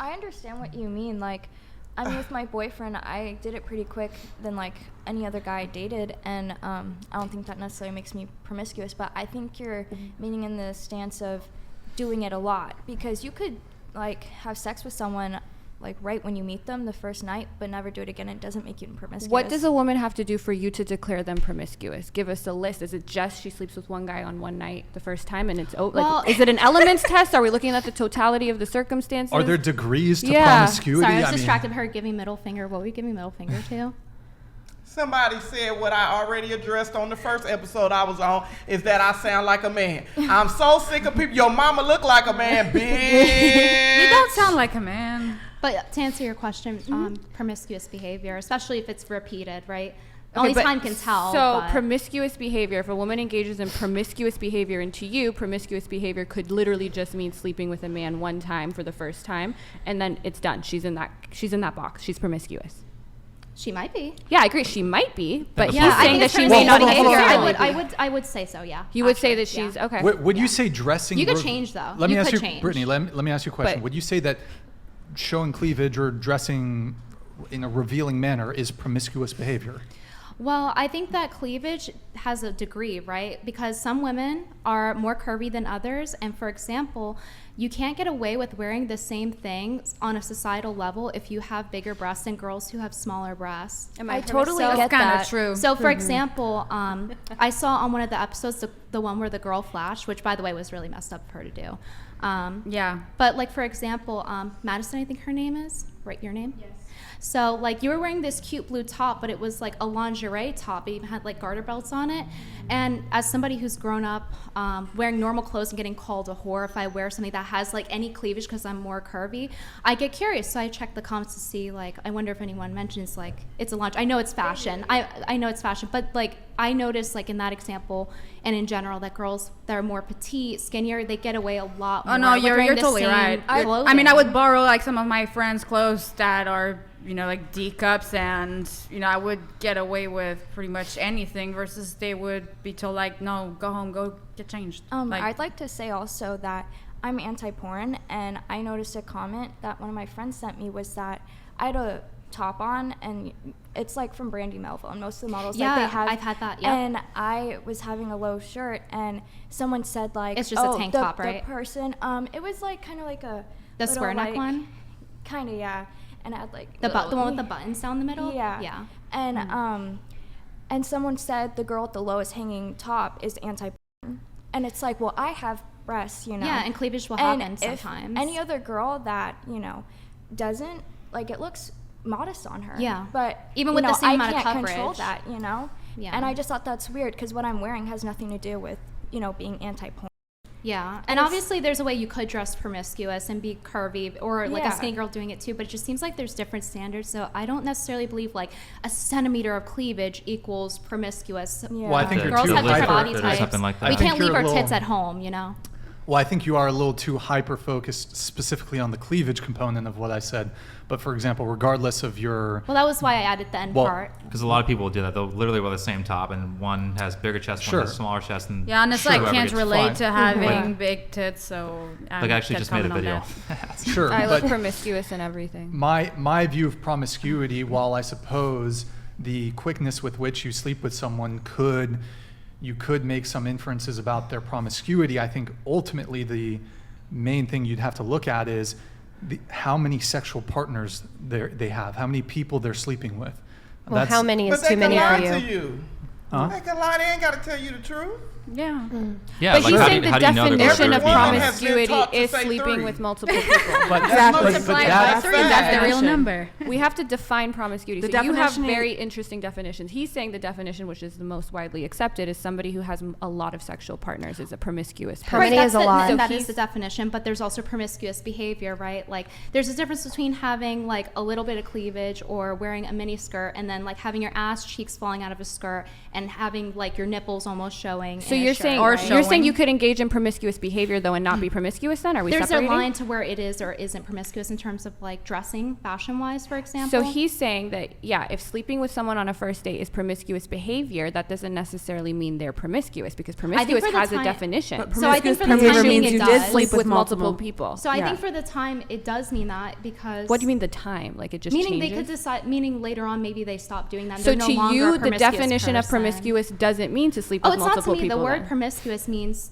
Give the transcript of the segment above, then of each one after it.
I understand what you mean. Like, I mean, with my boyfriend, I did it pretty quick than like any other guy I dated, and I don't think that necessarily makes me promiscuous. But I think you're meaning in the stance of doing it a lot, because you could like have sex with someone like right when you meet them the first night, but never do it again. It doesn't make you promiscuous. What does a woman have to do for you to declare them promiscuous? Give us a list. Is it just she sleeps with one guy on one night the first time and it's over? Well, like, is it an elements test? Are we looking at the totality of the circumstances? Are there degrees to promiscuity? Sorry, I was distracted by her giving middle finger. What were you giving middle finger to? Somebody said what I already addressed on the first episode I was on, is that I sound like a man. I'm so sick of people. Your mama look like a man, bitch. You don't sound like a man. But to answer your question, promiscuous behavior, especially if it's repeated, right? Okay, Only but- time can tell. So but promiscuous behavior, if a woman engages in promiscuous behavior, and to you, promiscuous behavior could literally just mean sleeping with a man one time for the first time, and then it's done. She's in that box. She's promiscuous. she might be. Yeah, I agree. She might be, but Yeah, he's I saying think that it's she promiscuous may not behavior. necessarily. I would say so. Yeah. You would say actually, that she's yeah. okay. Would you say dressing? You could change though. Let me ask could you, change. Brittany. Let me ask you a question. But- Would you say that showing cleavage or dressing in a revealing manner is promiscuous behavior? Well, I think that cleavage has a degree, right? Because some women are more curvy than others. And for example, you can't get away with wearing the same things on a societal level if you have bigger breasts than girls who have smaller breasts. I totally So- get That's kind that. of true. So, for example, I saw on one of the episodes the one where the girl flashed, which, by the way, was really messed up for her to do. Yeah. But, like, for example, Madison, I think her name is. Right, your name? Yes. So, like, you were wearing this cute blue top, but it was, like, a lingerie top. It even had, like, garter belts on it. And as somebody who's grown up wearing normal clothes and getting called a whore if I wear something that has, like, any cleavage because I'm more curvy, I get curious. So I check the comments to see, like, I wonder if anyone mentions, like, it's a lunch. I know it's fashion. I know it's fashion. But, like, I noticed, like, in that example and in general that girls that are more petite, skinnier, they get away a lot more. Oh, no, like, you're wearing the totally same right. I mean, clothing. I would borrow, like, some of my friends' clothes that are, you know, like D cups, and, you know, I would get away with pretty much anything versus they would be told, like, no, go home, go get changed. I'd like to say also that I'm anti-porn, and I noticed a comment that one of my friends sent me was that I had a top on, and it's like from Brandy Melville, and most of the models Yeah, like they have. I've had that, yeah. And I was having a low shirt, and someone said like, It's just a tank top, right? The person, it was like kind of like a The little, square neck like, one? Kind of, yeah. And I had like The little- one with the buttons down the middle? Yeah. Yeah. And and someone said the girl at the lowest hanging top is anti-porn, and it's like, well, I have breasts, you know. Yeah, and cleavage will And happen if sometimes. any other girl that, you know, doesn't, like, it looks modest on her. Yeah. But Even you with the know, same I amount of can't control coverage. that, you know. Yeah. And I just thought that's weird because what I'm wearing has nothing to do with, you know, being anti-porn. Yeah, and obviously there's a way you could dress promiscuous and be curvy, or like Yeah. a skinny girl doing it too, but it just seems like there's different standards, so I don't necessarily believe like a centimeter of cleavage equals promiscuous. Yeah. Well, I think you're Girls too have different hyper. body or types. something like that. We I think can't leave you're our a little- tits at home, you know? Well, I think you are a little too hyper-focused specifically on the cleavage component of what I said. But for example, regardless of your... Well, that was why I added the end Well, part. Because a lot of people will do that. They'll literally wear the same top, and one has bigger chest, Sure. one has smaller chest, and Yeah, and it's Sure. like whoever can't gets relate fine. to having Yeah. big tits, so I'm Like I actually kept just made a coming on video. that. Sure, I look but promiscuous and everything. my view of promiscuity, while I suppose the quickness with which you sleep with someone you could make some inferences about their promiscuity, I think ultimately the main thing you'd have to look at is how many sexual partners they have, how many people they're sleeping with. Well, how many is But they too can many lie for to you? you. Huh? They can lie. They ain't got to tell you the truth. Yeah. yeah, But like he's how do saying you, the how do you know they're gonna definition do of it? Everyone has been promiscuity taught to is say sleeping 3. with multiple people. But Multiply by that's 3, that's the real definition. number. We have to define promiscuity. The So you have definition is- very interesting definitions. He's saying the definition, which is the most widely accepted, is somebody who has a lot of sexual partners is a promiscuous How person. many is a lot? So That he's- is the definition, but there's also promiscuous behavior, right? Like, there's a difference between having like a little bit of cleavage or wearing a mini skirt, and then like having your ass cheeks falling out of a skirt and having like your nipples almost showing. So you're saying Or you're saying showing. you could engage in promiscuous behavior though and not be promiscuous then? Are we There's separating? a line to where it is or isn't promiscuous in terms of like dressing, fashion-wise, for example. So he's saying that, yeah, if sleeping with someone on a first date is promiscuous behavior, that doesn't necessarily mean they're promiscuous because promiscuous for the has a time- definition. But So I think promiscuous for the behavior time being means it you does. did sleep with multiple people. So I Yeah. think for the time it does mean that because What do you mean the time? Like it just meaning changes? they could decide meaning later on maybe they stop doing that. And So they're to no longer you, a the promiscuous definition of person. promiscuous doesn't mean to sleep Oh, with it's not to multiple me. people. The word then. promiscuous means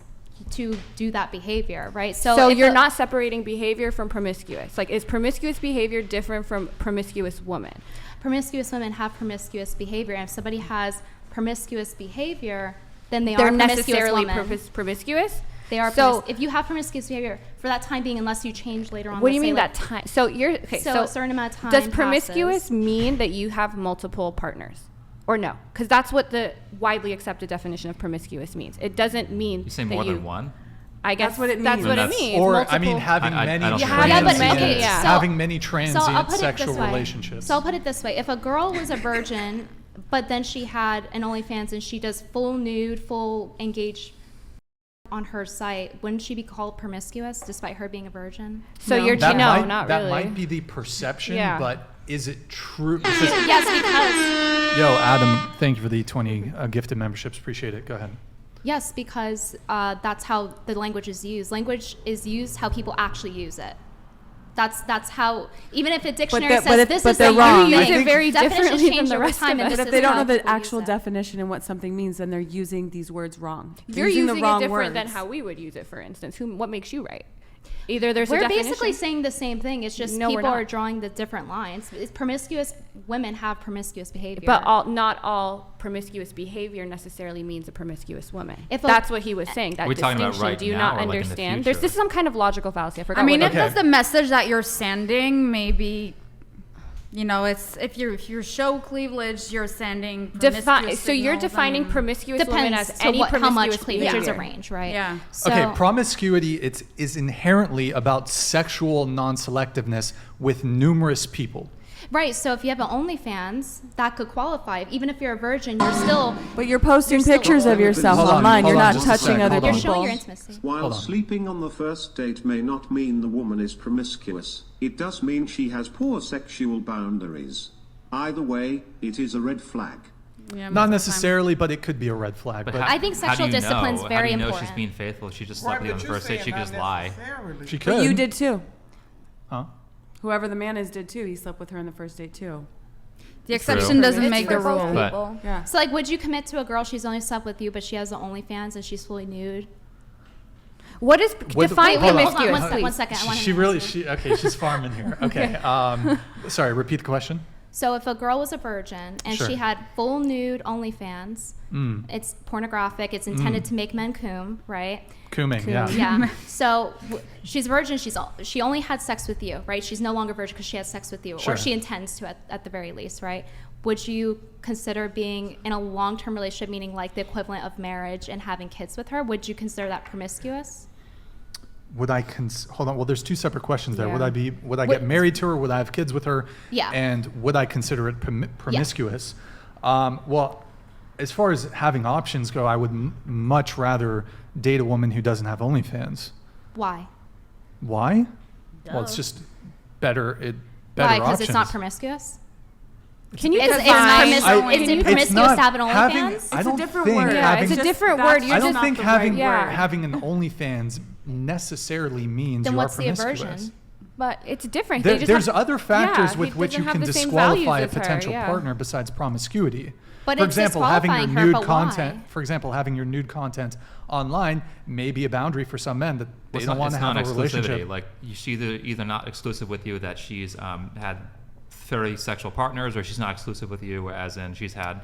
to do that behavior, right? So if you're a- not separating behavior from promiscuous. Like, is promiscuous behavior different from promiscuous woman? promiscuous women have promiscuous behavior, and if somebody has promiscuous behavior, then they They're are promiscuous necessarily women. promiscuous? They are. So, If you have promiscuous behavior for that time being, unless you change later on. what do you let's say, mean like, that time? So you're okay. So So, a certain amount of time does promiscuous passes. mean that you have multiple partners, or no? Because that's what the widely accepted definition of promiscuous means. It doesn't mean You say that more than one? I guess That's what it that's means. what Then it that's- means. Or multiple, I mean, having I many don't think transient, Yeah, but okay, yeah. so- having many So I'll transient put it sexual this way. relationships. So I'll put it this way: if a girl was a virgin, but then she had an OnlyFans and she does full nude, full engaged on her site, wouldn't she be called promiscuous despite her being a virgin? So No. you're that no, might, not that really. might be the perception, Yeah. but is it true? Because, Yes, because yo, Adam, thank you for the 20 gifted memberships. Appreciate it. Go ahead. yes, because that's how the language is used. Language is used how people actually use it. That's how, even if a dictionary but says if- this but is they're the wrong. You thing, use it very definitions differently change than the over rest time, of and us. But this if they is don't how know the people use actual it. definition and what something means, then they're using these words wrong. They're You're using the wrong it different than words. how we would use it, for instance. What makes you right? Either there's a We're definition. basically saying the same thing. It's just No, we're people not. are drawing the different lines. Promiscuous women have promiscuous behavior. But not all promiscuous behavior necessarily means a promiscuous woman. If a- That's what he was saying. That Are we talking about distinction. right Do you now not or, like, in the understand? future? There's some kind of logical fallacy. I forgot. I mean, what if it that's Okay. the message that you're sending, maybe, you know, it's if you show cleavage, you're sending promiscuous So you're signals, defining and- promiscuous women depends as to any what, how promiscuous much cleavage is a behavior. range, right? Yeah. So, Okay, promiscuity is inherently about sexual non-selectiveness with numerous people. right. So if you have an OnlyFans, that could qualify. Even if you're a virgin, you're still But you're posting You're still- pictures of yourself Hold on, online. hold You're on, not just a touching sec, other hold on. you're showing people. your intimacy. While Hold on. sleeping on the first date may not mean the woman is promiscuous, it does mean she has poor sexual boundaries. Either way, it is a red flag. Yeah, most Not of the necessarily, but it could be a red flag. But But how, I think how do sexual you discipline's know? very How do you know important. she's being faithful? She just Right, slept with you on but the you're first date. She saying could just not lie. necessarily. she could. But you did too. Huh? Whoever the man is did too. He slept with her on the first date too. The exception doesn't It's make for the both rule. But- people. Yeah. So like, would you commit to a girl she's only slept with you, but she has the OnlyFans and she's fully nude? What is Wait, define hold on. promiscuous? Hold on, one please? second. I want She to really, okay, she's farming here. Okay. Sorry, repeat the question. So if a girl was a virgin and Sure. she had full nude OnlyFans, Mm. it's pornographic. It's intended to make men cum, right? Cooming, yeah. Yeah. So she's a virgin. She only had sex with you, right? She's no longer virgin because she had sex with you, Sure. or she intends to at the very least, right? Would you consider being in a long-term relationship, meaning like the equivalent of marriage and having kids with her? Would you consider that promiscuous? Would I hold on? Well, there's two separate questions there. Yeah. Would I get married to her? Would I have kids with her? Yeah. And would I consider it promiscuous? Well, as far as having options go, I would much rather date a woman who doesn't have OnlyFans. Why? Why? Well, it's just better. Why? Because options. it's not promiscuous. Can you It's define? promiscuous not to have an having- OnlyFans? I It's don't a different think word. Yeah, having, it's a different that's- word. You're I don't just think not the right having word. Yeah. having an OnlyFans necessarily means Then you what's are the promiscuous. aversion? But it's different. There, They just there's have- other factors yeah, with he which you doesn't can have the same values disqualify a as her, potential yeah. partner besides promiscuity. But For it's example, having your disqualifying her, nude but content. why? For example, having your nude content online may be a boundary for some men that they It's don't not- want to it's have a non-exclusivity. relationship. Like she's either not exclusive with you, that she's had 30 sexual partners, or she's not exclusive with you, as in she's had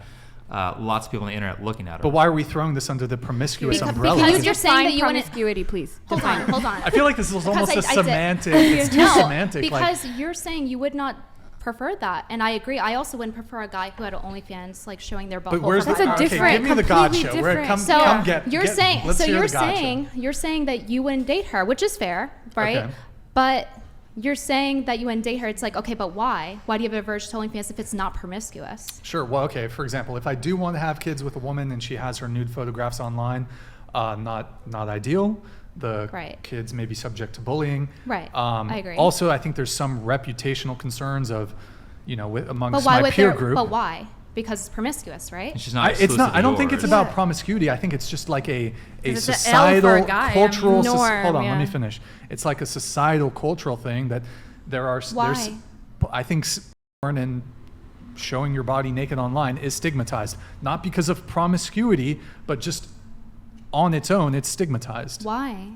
lots of people on the internet looking at her. But why are we throwing this under the promiscuous Because- umbrella? because Can you you're saying define that you wouldn't- promiscuity, please? Hold on, hold on. I feel like this is almost a Because I did- semantic. It's too No, semantic. because you're saying you would not prefer that, and I agree. I also wouldn't prefer a guy who had an OnlyFans like showing their butthole. But where's for That's a fun. okay, different- give me the completely gotcha. Where different. come, So come get. you're get- saying let's so hear you're the gotcha. saying that you wouldn't date her, which is fair, right? Okay. But You're saying that you wouldn't date her. It's like, okay, but why? Why do you have a urge to OnlyFans if it's not promiscuous? Sure. Well, okay. For example, if I do want to have kids with a woman and she has her nude photographs online, not ideal. The kids may be subject to bullying. Right. I agree. Also, I think there's some reputational concerns of, amongst my peer group. But why? Because it's promiscuous, right? And she's not It's not. I don't think it's about Yeah. promiscuity. I think it's just like a It's an L for societal, a guy. cultural. Norm, Hold on, yeah. let me finish. It's like a societal, cultural thing that there are. Why? There's, I think porn and showing your body naked online is stigmatized, not because of promiscuity, but just on its own, it's stigmatized. Why?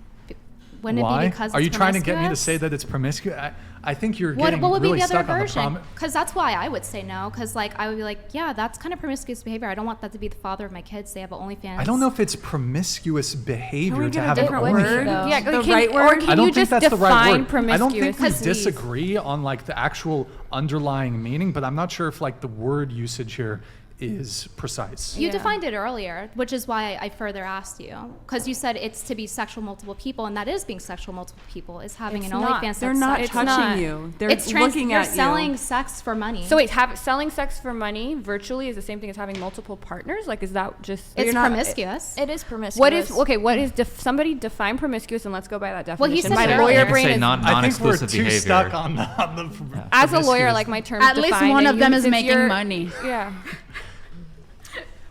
Wouldn't Why? it be because Are you it's trying to get me to promiscuous? say that it's promiscuous? I think you're getting What would really be the other stuck on the version? Because that's why I would say no. Because I would be like, yeah, that's kind of promiscuous behavior. I don't want that to be the father of my kids. They have an OnlyFans. I don't know if it's promiscuous behavior to get a have an different OnlyFans. word? Yeah, The can, right or word? can I don't you think just that's the right define word. I don't think we promiscuous? disagree on the actual underlying meaning, but I'm not sure if the word usage here is precise. You Yeah. defined it earlier, which is why I further asked you. Because you said it's to be sexual multiple people, and that is being sexual multiple people, is having It's an not. OnlyFans. They're that's not sexual. touching you. They're It's looking you're at selling you. sex for money. So wait, selling sex for money virtually is the same thing as having multiple partners? Like, is that just? it's promiscuous. It is promiscuous. What is What is somebody define promiscuous, and let's go by that definition. Well, he said my it lawyer earlier. brain say is I think we're non-exclusive too behavior. stuck on the as a lawyer, promiscuous. like my terms. At least defined, one and of them you- is since making you're- money. Yeah.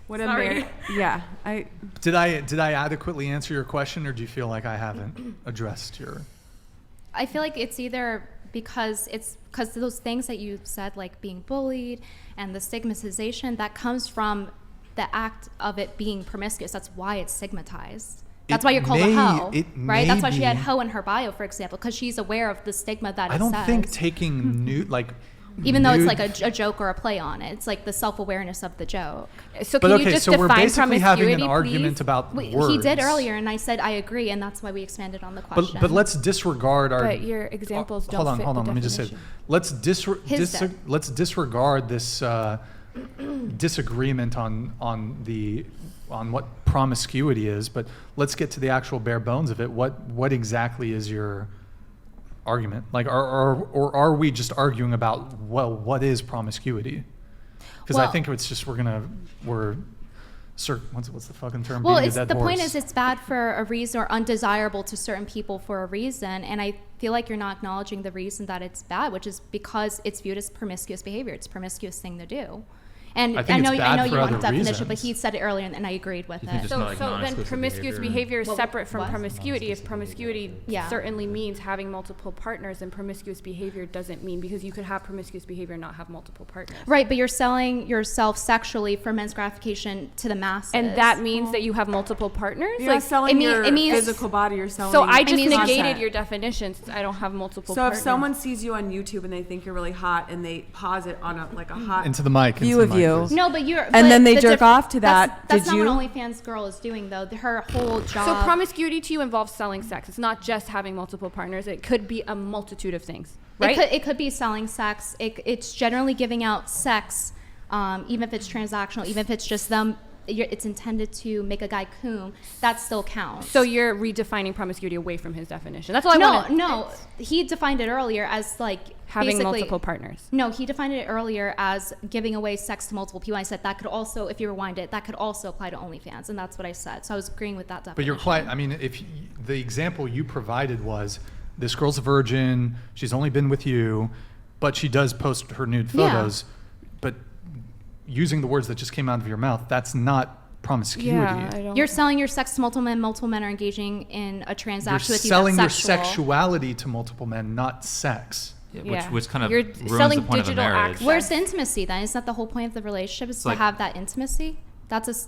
What a married. Yeah. Did I adequately answer your question, or do you feel like I haven't addressed your? I feel like it's either because those things that you said, like being bullied and the stigmatization, that comes from the act of it being promiscuous. That's why it's stigmatized. That's why you're called a hoe, right? That's why she had hoe in her bio, for example, because she's aware of the stigma that I it don't says. think taking nude even though it's nude- like a joke or a play on it, it's like the self-awareness of the joke. So But can you okay, just so we're define basically having an promiscuity, argument please? about words. He did earlier, and I said I agree, and that's why we expanded on the question. But let's disregard our. But your examples don't hold on, fit hold the on. Let me just say, definition. His did. let's disregard this disagreement on what promiscuity is. But let's get to the actual bare bones of it. What exactly is your argument? Or are we just arguing about what is promiscuity? Because I Well- think it's just what's the fucking term? Well, Beating a it's dead the point horse. is it's bad for a reason or undesirable to certain people for a reason, and I feel like you're not acknowledging the reason that it's bad, which is because it's viewed as promiscuous behavior. It's a promiscuous thing to do. And I think know it's bad you for want a other definition, but reasons. he said it earlier, and I agreed with You think it. just So, not like so then non-exclusive promiscuous behavior is Well, separate from what? promiscuity. If promiscuity Yeah. certainly means having multiple partners, and promiscuous behavior doesn't mean, because you could have promiscuous behavior and not have multiple partners. Right, but you're selling yourself sexually for men's gratification to the masses. And that means that you have multiple partners? You're not selling it your means- physical body. You're selling. So I just mean, negated content. your definition since I don't have multiple So partners. if someone sees you on YouTube and they think you're really hot and they pause it on a hot Into the mic. view into of the mic, you, please. No, but you're. And but then they the jerk off to that. That's Did not you? what OnlyFans girl is doing, though. Her whole job. So promiscuity to you involves selling sex. It's not just having multiple partners. It could be a multitude of things, right? It could be selling sex. It's generally giving out sex, even if it's transactional, even if it's just them. It's intended to make a guy cum. That still counts. So you're redefining promiscuity away from his definition. That's all I no, want. no. He defined it earlier as like Having basically- multiple partners. No, he defined it earlier as giving away sex to multiple people. I said that could also, if you rewind it, that could also apply to OnlyFans, and that's what I said. So I was agreeing with that definition. But you're quite. I mean, the example you provided was this girl's a virgin. She's only been with you, but she does post her nude photos. But using the words that just came out of your mouth, that's not promiscuity. Yeah, I don't. You're selling your sex to multiple men. Multiple men are engaging in a You're transaction with you. selling your That's sexual. sexuality to multiple men, not sex. Yeah, Yeah. which kind of You're ruins selling the point of a digital marriage. access. Where's the intimacy then? Isn't that the whole point of the relationship? Is to like- have that intimacy?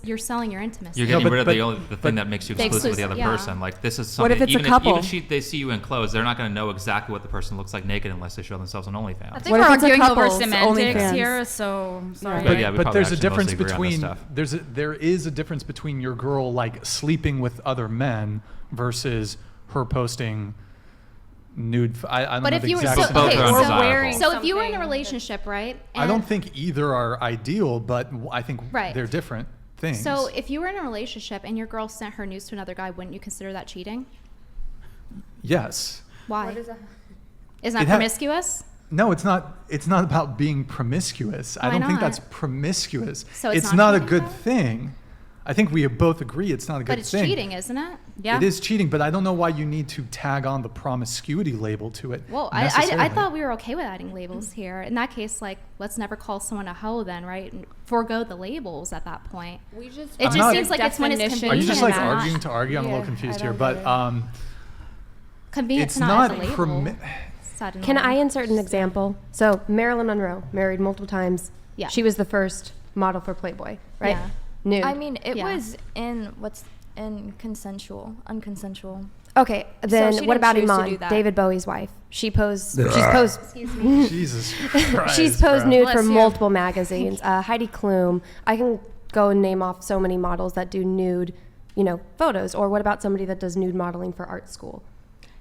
You're selling your intimacy. You're No, getting but- rid of but- the but- thing that makes you The exclusive with the other exclusive, yeah. person. Like this is What something. if it's a even couple? Even they see you in clothes, they're not going to know exactly what the person looks like naked unless they show themselves on OnlyFans. I think What we're if it's a arguing over couple's semantics OnlyFans? here, so sorry. But yeah, we but probably there's a actually difference mostly agree on this between stuff. there is a difference between your girl like sleeping with other men versus her posting nude. I don't But know if the you were exact. so- both are or undesirable. wearing So if you were in a something relationship, right? I don't and- think either are ideal, but I think Right. they're different things. So if you were in a relationship and your girl sent her nudes to another guy, wouldn't you consider that cheating? Yes. Why? Isn't that It ha- promiscuous? No, it's not. It's not about being promiscuous. I Why don't think not? that's promiscuous. So it's it's not not a cheating, good though? thing. I think we both agree it's not a good But it's thing. cheating, isn't it? Yeah. It is cheating, but I don't know why you need to tag on the promiscuity label to it. Well, I necessarily. thought we were okay with adding labels here. In that case, like, let's never call someone a hoe then, right? And forego the labels at that point. We just It I'm just not- seems like it's when it's Definition. Are you convenient. just like and not arguing to argue? I'm a Yeah, little confused I here, don't but get it. convenient it's to not not add the label. Suddenly. Can I insert an example? So Marilyn Monroe, married multiple times. Yeah. She was the first model for Playboy, right? Yeah. Nude. I mean, it Yeah. was in unconsensual. Okay, then she what didn't about choose to Iman, do that. David Bowie's wife? She's posed Jesus Christ. she's posed bro. nude Bless for you. multiple magazines. Heidi Klum. I can go and name off so many models that do nude, photos. Or what about somebody that does nude modeling for art school?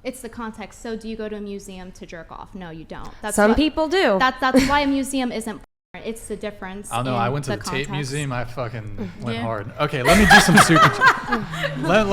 It's the context. So do you go to a museum to jerk off? No, you don't. Some people do. That's why a museum isn't porn. It's the difference. I don't know. in I went to the tape context. museum. I fucking went Yeah. hard. Okay, let me do some super. let me